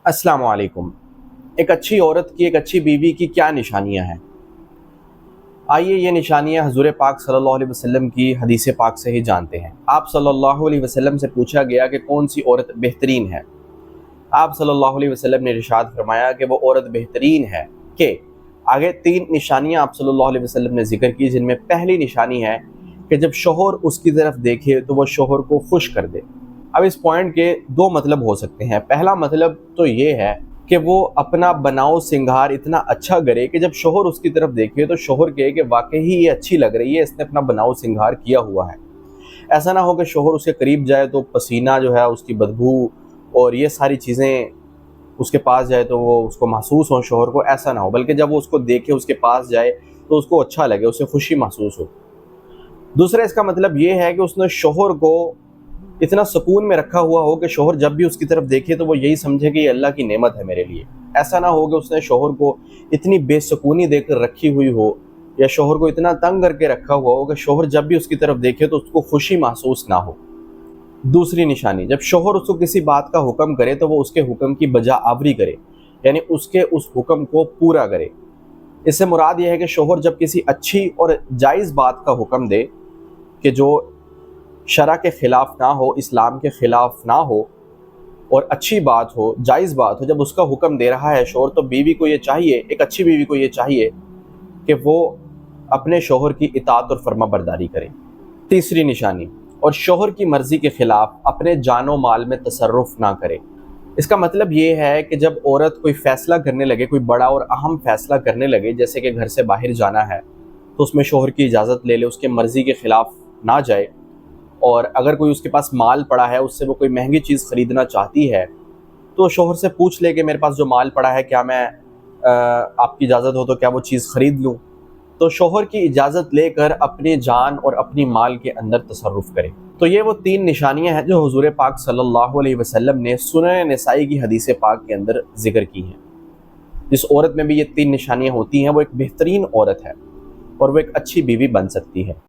अस्सलाम वालेकुम। एक अच्छी औरत की, एक अच्छी बीवी की क्या निशानियां हैं? आइए ये निशानियां हुज़ूर पाक सल्लल्लाहु अलैहि वसल्लम की हदीस पाक से ही जानते हैं। आप सल्लल्लाहु अलैहि वसल्लम से पूछा गया कि कौन सी औरत बेहतरीन है। आप सल्लल्लाहु अलैहि वसल्लम ने इरशाद फरमाया कि वो औरत बेहतरीन है कि आगे तीन निशानियां आप सल्लल्लाहु अलैहि वसल्लम ने जिक्र की, जिनमें पहली निशानी है कि जब शौहर उसकी तरफ देखे तो वह शौहर को खुश कर दे। अब इस पॉइंट के दो मतलब हो सकते हैं। पहला मतलब तो ये है कि वो अपना बनाव सिंगार इतना अच्छा करे कि जब शौहर उसकी तरफ देखे तो शौहर कहे कि वाकई ही ये अच्छी लग रही है, इसने अपना बनाव सिंगार किया हुआ है। ऐसा ना हो कि शौहर उसके करीब जाए तो पसीना जो है, उसकी बदबू और ये सारी चीज़ें उसके पास जाए तो वो उसको महसूस हो शौहर को, ऐसा ना हो। बल्कि जब वो उसको देखे, उसके पास जाए तो उसको अच्छा लगे, उसे खुशी महसूस हो। दूसरा इसका मतलब ये है कि उसने शौहर को इतना सुकून में रखा हुआ हो कि शौहर जब भी उसकी तरफ देखे तो वो यही समझे कि ये अल्लाह की नेमत है मेरे लिए। ऐसा ना हो कि उसने शौहर को इतनी बेसुकूनी देकर रखी हुई हो या शौहर को इतना तंग करके रखा हुआ हो कि शौहर जब भी उसकी तरफ देखे तो उसको खुशी महसूस ना हो। दूसरी निशानी, जब शौहर उसको किसी बात का हुक्म करे तो वो उसके हुक्म की बजा आवरी करे, यानी उसके उस हुक्म को पूरा करे। इससे मुराद यह है कि शौहर जब किसी अच्छी और जायज़ बात का हुक्म दे कि जो शरा के ख़िलाफ़ ना हो, इस्लाम के ख़िलाफ़ ना हो और अच्छी बात हो, जायज़ बात हो, जब उसका हुक्म दे रहा है शौहर, तो बीवी को ये चाहिए, एक अच्छी बीवी को ये चाहिए कि वो अपने शौहर की इताअत और फर्माबरदारी करे। तीसरी निशानी, और शौहर की मर्ज़ी के ख़िलाफ़ अपने जानो माल में तसर्रुफ़ ना करे। इसका मतलब ये है कि जब औरत कोई फ़ैसला करने लगे, कोई बड़ा और अहम फ़ैसला करने लगे, जैसे कि घर से बाहर जाना है, तो उसमें शौहर की इजाज़त ले ले, उसके मर्ज़ी के ख़िलाफ़ ना जाए। और अगर कोई उसके पास माल पड़ा है, उससे वो कोई महंगी चीज़ ख़रीदना चाहती है, तो शौहर से पूछ ले कि मेरे पास जो माल पड़ा है, क्या मैं आपकी इजाज़त हो तो क्या वो चीज़ ख़रीद लूँ? तो शौहर की इजाज़त लेकर अपनी जान और अपनी माल के अंदर तसर्रुफ़ करे। तो ये वो तीन निशानियां हैं जो हुज़ूर पाक सल्लल्लाहु अलैहि वसल्लम ने सुनन नसाई की हदीस पाक के अंदर जिक्र की हैं। जिस औरत में भी ये तीन निशानियां होती हैं वो एक बेहतरीन औरत है और वो एक अच्छी बीवी बन सकती है।